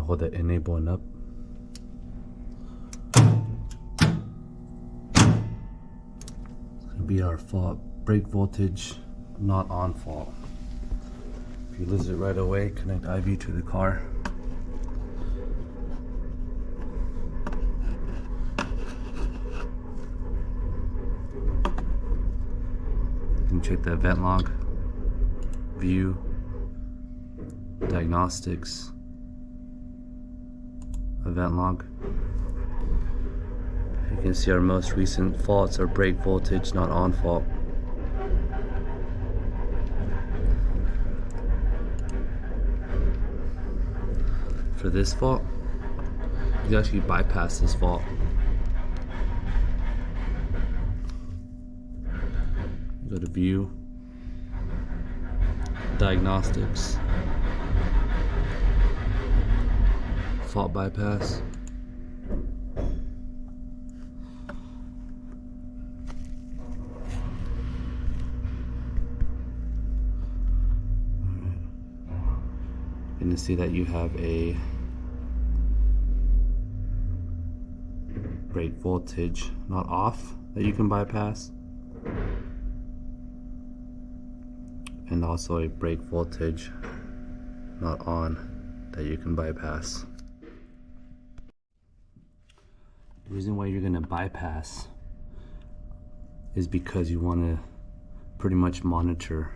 hold the enable and up. It's gonna be our fault. Brake voltage not on fault. If you lose it right away, connect IV to the car. You can check that vent log, view, diagnostics, event log. You can see our most recent faults are brake voltage not on fault. For this fault, you actually bypass this fault. Go to view, diagnostics, fault bypass. And you see that you have a brake voltage not off that you can bypass, and also a brake voltage not on that you can bypass. The reason why you're going to bypass is because you want to pretty much monitor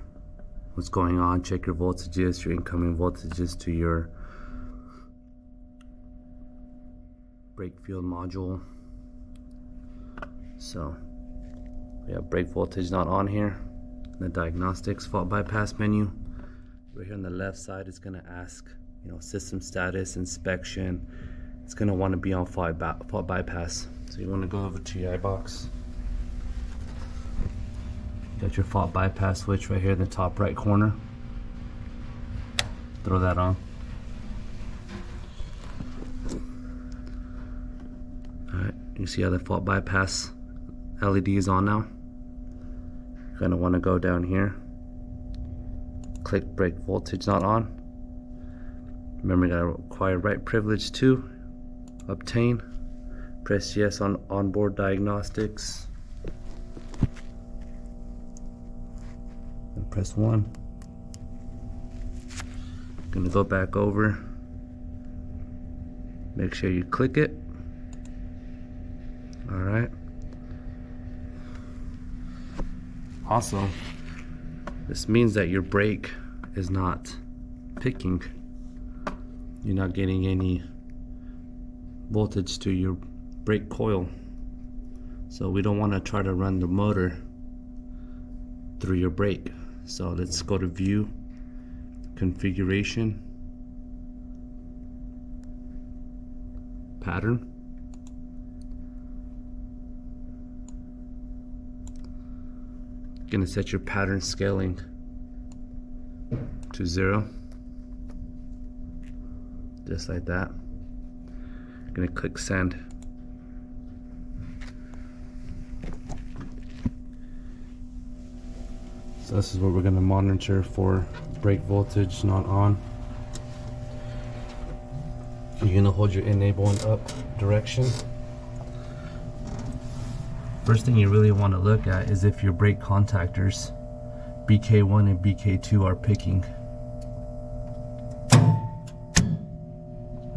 what's going on, check your voltages, your incoming voltages to your brake field module. So we have brake voltage not on here. The diagnostics fault bypass menu. Right here on the left side, it's going to ask, system status, inspection. It's going to want to be on fault bypass. So you want to go over to your iBox. Got your fault bypass switch right here in the top right corner. Throw that on. Alright, you see how the fault bypass LED is on now? You're going to want to go down here, click brake voltage not on. Remember, you got to require write privilege to obtain. Press yes on onboard diagnostics. And press 1. Going to go back over. Make sure you click it. Alright. Also, this means that your brake is not picking. You're not getting any voltage to your brake coil. So we don't want to try to run the motor through your brake. So let's go to view, configuration, pattern. Gonna set your pattern scaling to 0, just like that. Gonna click send. So this is what we're gonna monitor for brake voltage not on. You're gonna hold your enable and up direction. First thing you really want to look at is if your brake contactors BK1 and BK2 are picking.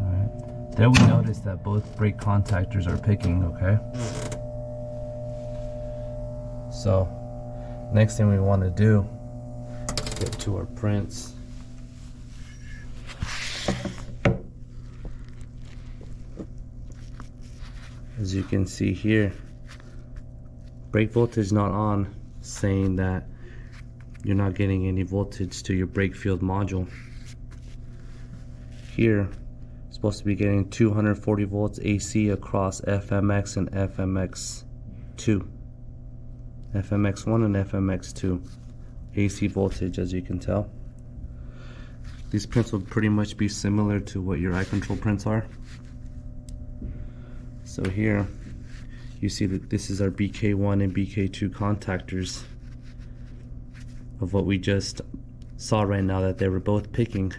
Alright, there we notice that both brake contactors are picking, okay? So next thing we want to do is get to our prints. As you can see here, brake voltage not on, saying that you're not getting any voltage to your brake field module. Here, it's supposed to be getting 240 volts AC across FMX and FMX2. FMX1 and FMX2 AC voltage, as you can tell. These prints will pretty much be similar to what your iControl prints are. So here, you see that this is our BK1 and BK2 contactors of what we just saw right now, that they were both picking,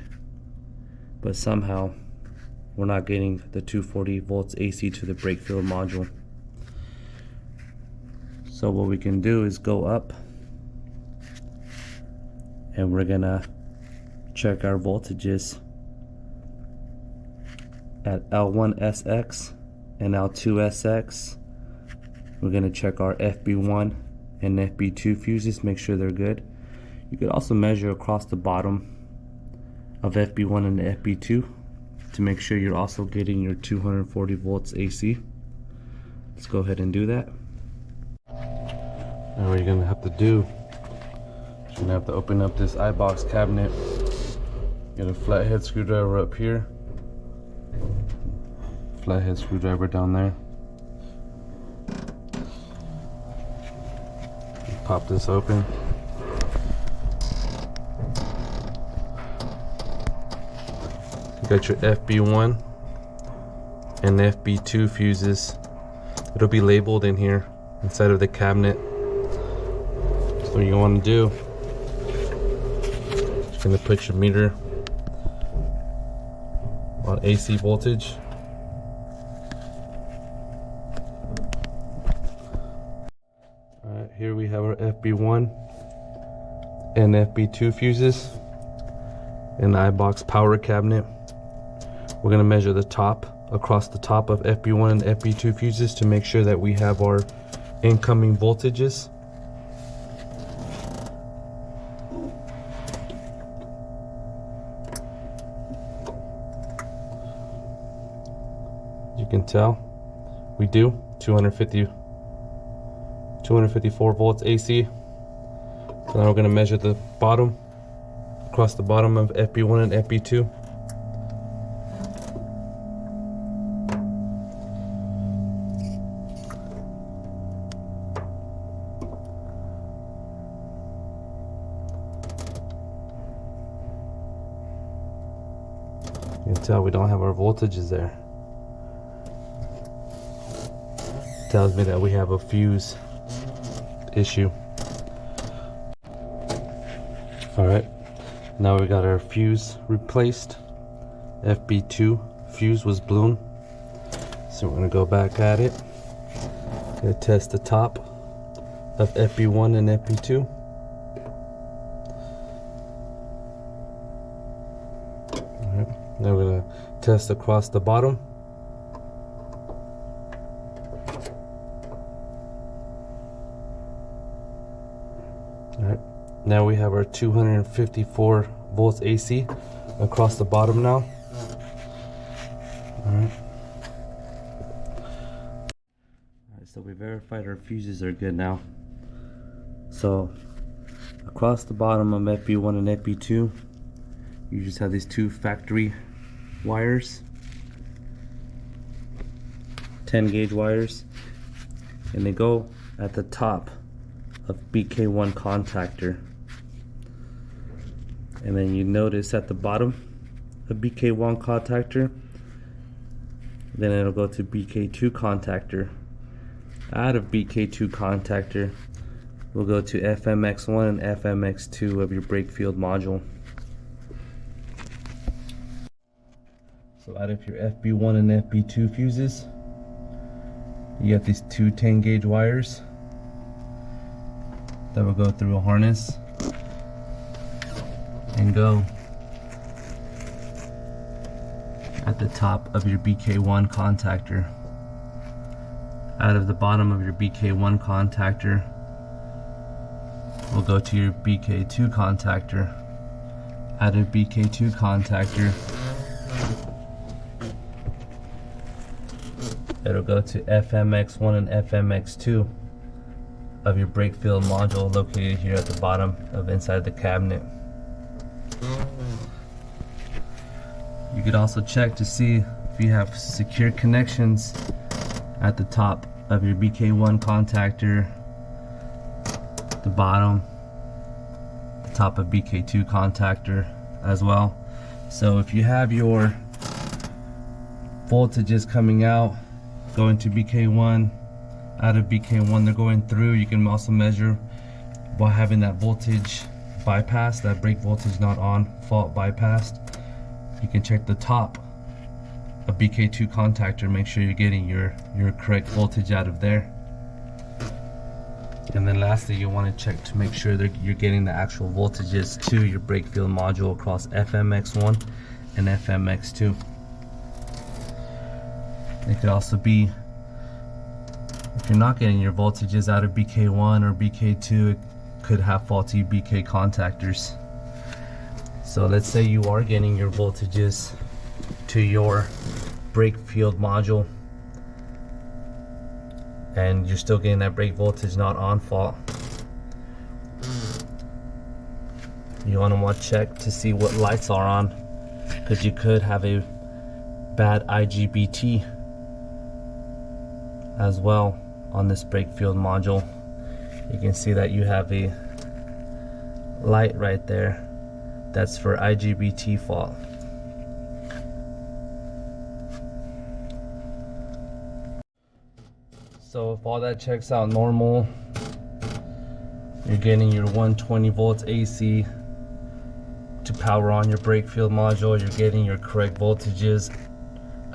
but somehow we're not getting the 240 volts AC to the brake field module. So what we can do is go up, and we're gonna check our voltages at L1SX and L2SX. We're gonna check our FB1 and FB2 fuses, make sure they're good. You could also measure across the bottom of FB1 and FB2 to make sure you're also getting your 240 volts AC. Let's go ahead and do that. Now what you're gonna have to do is you're gonna have to open up this iBox cabinet. Get a flathead screwdriver up here, flathead screwdriver down there. Pop this open. You got your FB1 and FB2 fuses. It'll be labeled in here inside of the cabinet. So what you want to do, just gonna put your meter on AC voltage. Alright, here we have our FB1 and FB2 fuses in the iBox power cabinet. We're gonna measure the top, across the top of FB1 and FB2 fuses to make sure that we have our incoming voltages. You can tell we do 254 volts AC. So now we're going to measure the bottom, across the bottom of FB1 and FB2. You can tell we don't have our voltages there. Tells me that we have a fuse issue. Alright, now we got our fuse replaced. FB2 fuse was blown. So we're gonna go back at it. Gonna test the top of FB1 and FB2. Alright, now we're gonna test across the bottom. Alright, now we have our 254 volts AC across the bottom now. Alright, so we verified our fuses are good now. So across the bottom of FB1 and FB2, you just have these two factory wires, 10 gauge wires, and they go at the top of BK1 contactor. And then you notice at the bottom of BK1 contactor, then it'll go to BK2 contactor. Out of BK2 contactor, we'll go to FMX1 and FMX2 of your brake field module. So out of your FB1 and FB2 fuses, you have these two 10 gauge wires that will go through a harness and go at the top of your BK1 contactor. Out of the bottom of your BK1 contactor will go to your BK2 contactor. Out of BK2 contactor, it'll go to FMX1 and FMX2 of your brake field module, located here at the bottom of inside the cabinet. You could also check to see if you have secure connections at the top of your BK1 contactor, the bottom, the top of BK2 contactor as well. So if you have your voltages coming out, going to BK1, out of BK1 they're going through, you can also measure by having that voltage bypass, that brake voltage not on, fault bypassed. You can check the top a BK2 contactor, make sure you're getting your correct voltage out of there. And then lastly, you want to check to make sure that you're getting the actual voltages to your brake field module across FMX1 and FMX2. It could also be, if you're not getting your voltages out of BK1 or BK2, it could have faulty BK contactors. So let's say you are getting your voltages to your brake field module and you're still getting that brake voltage not on fault. You want to check to see what lights are on, because you could have a bad IGBT as well on this brake field module. You can see that you have a light right there. That's for IGBT fault. So if all that checks out normal, you're getting your 120 volts AC to power on your brake field module, you're getting your correct voltages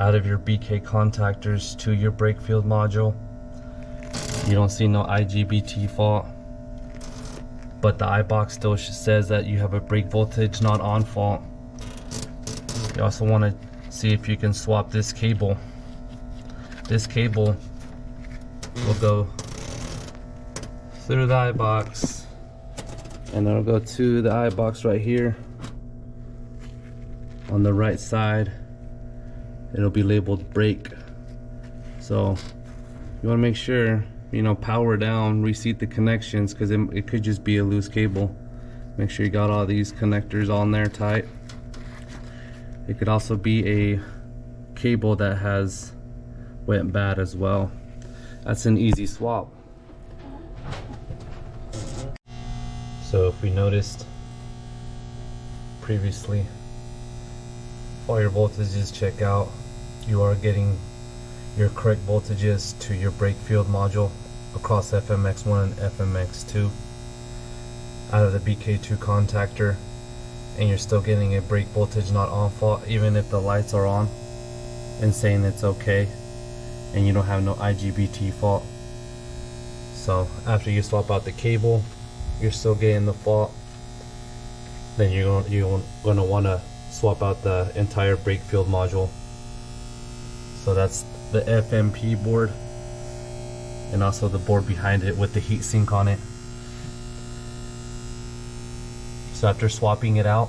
out of your BK contactors to your brake field module, you don't see no IGBT fault, but the iBox still says that you have a brake voltage not on fault. You also want to see if you can swap this cable. This cable will go through the iBox and it'll go to the iBox right here on the right side. It'll be labeled brake. So you want to make sure, you know, power down, reseat the connections, because it could just be a loose cable. Make sure you got all these connectors on there tight. It could also be a cable that has went bad as well. That's an easy swap. So if we noticed previously, all your voltages check out, you are getting your correct voltages to your brake field module across FMX1 and FMX2 out of the BK2 contactor, and you're still getting a brake voltage not on fault even if the lights are on and saying it's okay, and you don't have no IGBT fault. So after you swap out the cable, you're still getting the fault, then you're gonna want to swap out the entire brake field module. So that's the FMP board and also the board behind it with the heat sink on it. So after swapping it out,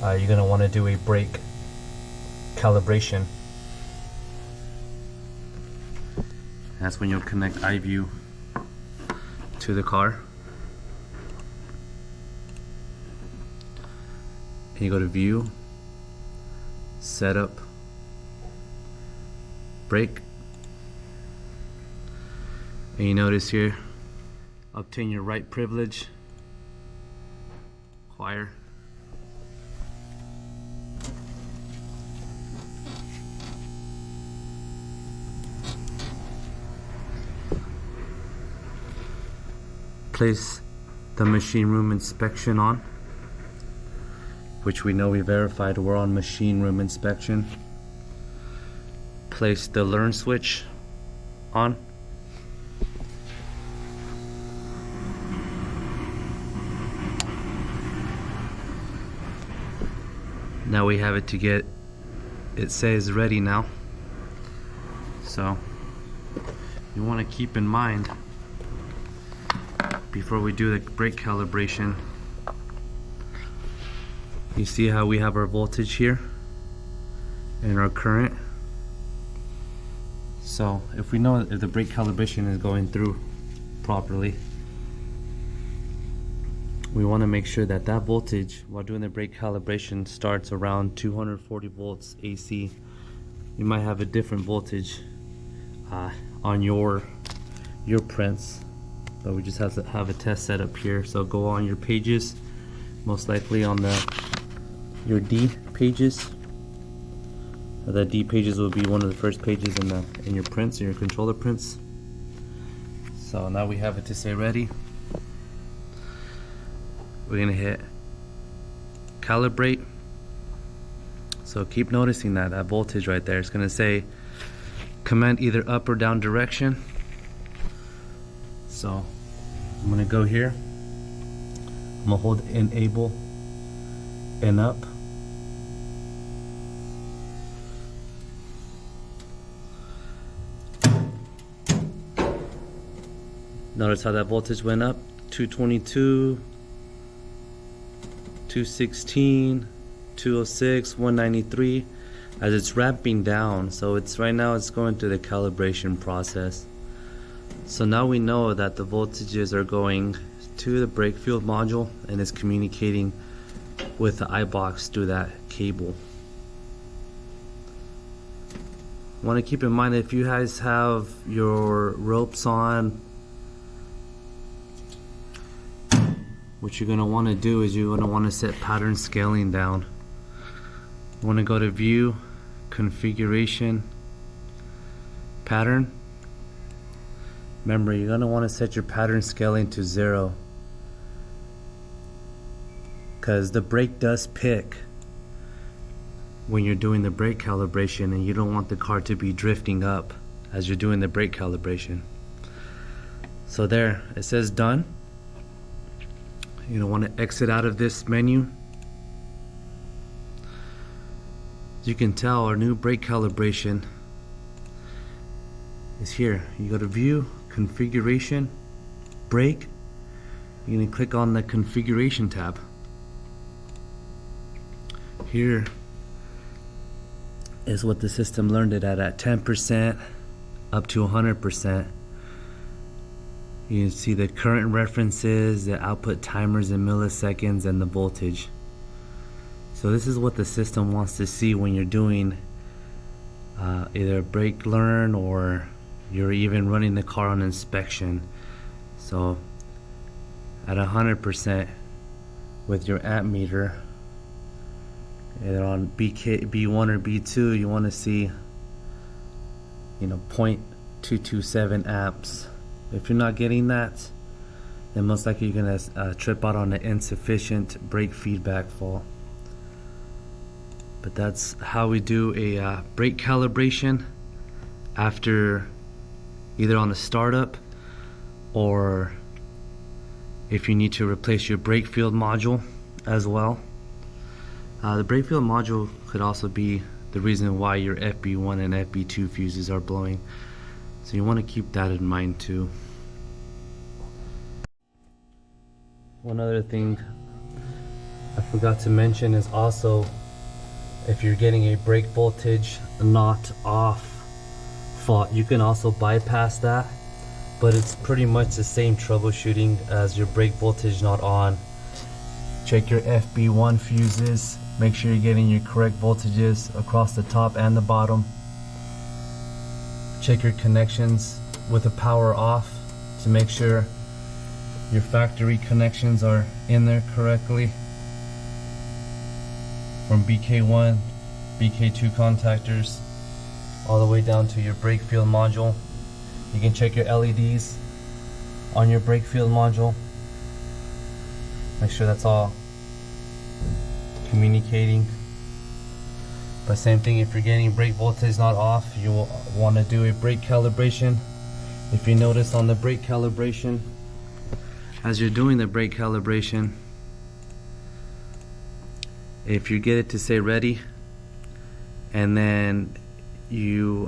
you're gonna want to do a brake calibration. That's when you'll connect iView to the car. And you go to View, Setup, Brake. And you notice here, obtain your right privilege, acquire. Place the machine room inspection on, which we know we verified we're on machine room inspection. Place the learn switch on. Now we have it to get, it says ready now. So you want to keep in mind before we do the brake calibration, you see how we have our voltage here and our current. So if we know if the brake calibration is going through properly, we want to make sure that that voltage while doing the brake calibration starts around 240 volts AC. You might have a different voltage on your prints, but we just have to have a test set up here. So go on your pages, most likely on your D pages. The D pages will be one of the first pages in your prints, in your controller prints. So now we have it to say ready. We're gonna hit calibrate. So keep noticing that voltage right there. It's gonna say command either up or down direction. So I'm gonna go here. I'm gonna hold enable and up. Notice how that voltage went up, 222, 216, 206, 193, as it's ramping down. So it's right now it's going through the calibration process. So now we know that the voltages are going to the brake field module and it's communicating with the iBox through that cable. Want to keep in mind that if you guys have your ropes on, what you're going to want to do is you're going to want to set pattern scaling down. You want to go to view, configuration, pattern. Remember, you're going to want to set your pattern scaling to 0, because the brake does pick when you're doing the brake calibration, and you don't want the car to be drifting up as you're doing the brake calibration. So there, it says done. You don't want to exit out of this menu. As you can tell, our new brake calibration is here. You go to view, configuration, brake. You're going to click on the configuration tab. Here is what the system learned it at 10% up to 100%. You can see the current references, the output timers in milliseconds, and the voltage. So this is what the system wants to see when you're doing either brake learn or you're even running the car on inspection. So at 100% with your amp meter, either on FB1 or FB2, you want to see 0.227 amps. If you're not getting that, then most likely you're going to trip out on an insufficient brake feedback fault. But that's how we do a brake calibration after either on a startup, or if you need to replace your brake field module as well. The brake field module could also be the reason why your FB1 and FB2 fuses are blowing. So you want to keep that in mind too. One other thing I forgot to mention is also, if you're getting a brake voltage not off fault, you can also bypass that, but it's pretty much the same troubleshooting as your brake voltage not on. Check your FB1 fuses, make sure you're getting your correct voltages across the top and the bottom. Check your connections with the power off to make sure your factory connections are in there correctly. From BK1, BK2 contactors, all the way down to your brake field module. You can check your LEDs on your brake field module. Make sure that's all communicating. But same thing, if you're getting brake voltage not off, you will want to do a brake calibration. If you notice on the brake calibration, as you're doing the brake calibration, if you get it to say ready, and then you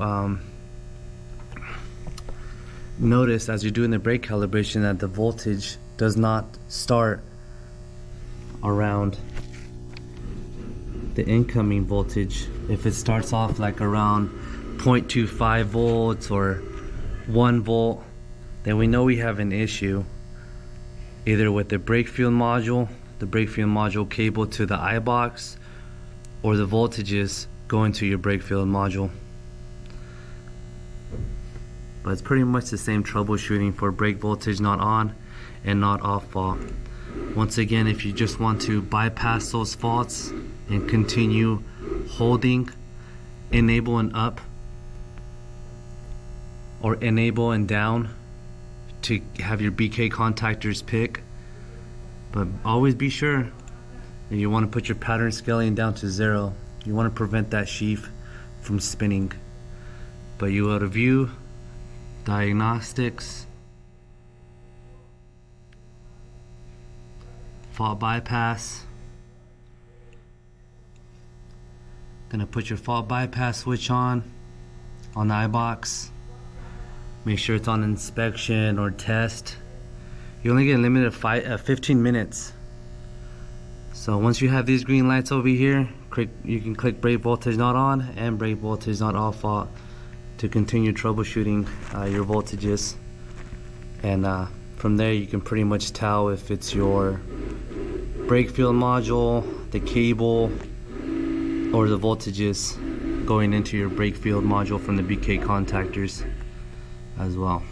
notice as you're doing the brake calibration that the voltage does not start around the incoming voltage. If it starts off like around 0.25 volts or 1 volt, then we know we have an issue either with the brake field module, the brake field module cable to the iBox, or the voltages going to your brake field module. But it's pretty much the same troubleshooting for brake voltage not on and not off fault. Once again, if you just want to bypass those faults and continue holding enable and up or enable and down to have your BK contactors pick, but always be sure that you want to put your pattern scaling down to 0 You want to prevent that sheath from spinning. But you go to View, Diagnostics, Fault Bypass. Gonna put your fault bypass switch on the iBox. Make sure it's on inspection or test. You only get limited 15 minutes. So once you have these green lights over here, you can click brake voltage not on and brake voltage not off to continue troubleshooting your voltages. And from there you can pretty much tell if it's your brake field module, the cable, or the voltages going into your brake field module from the BK contactors as well.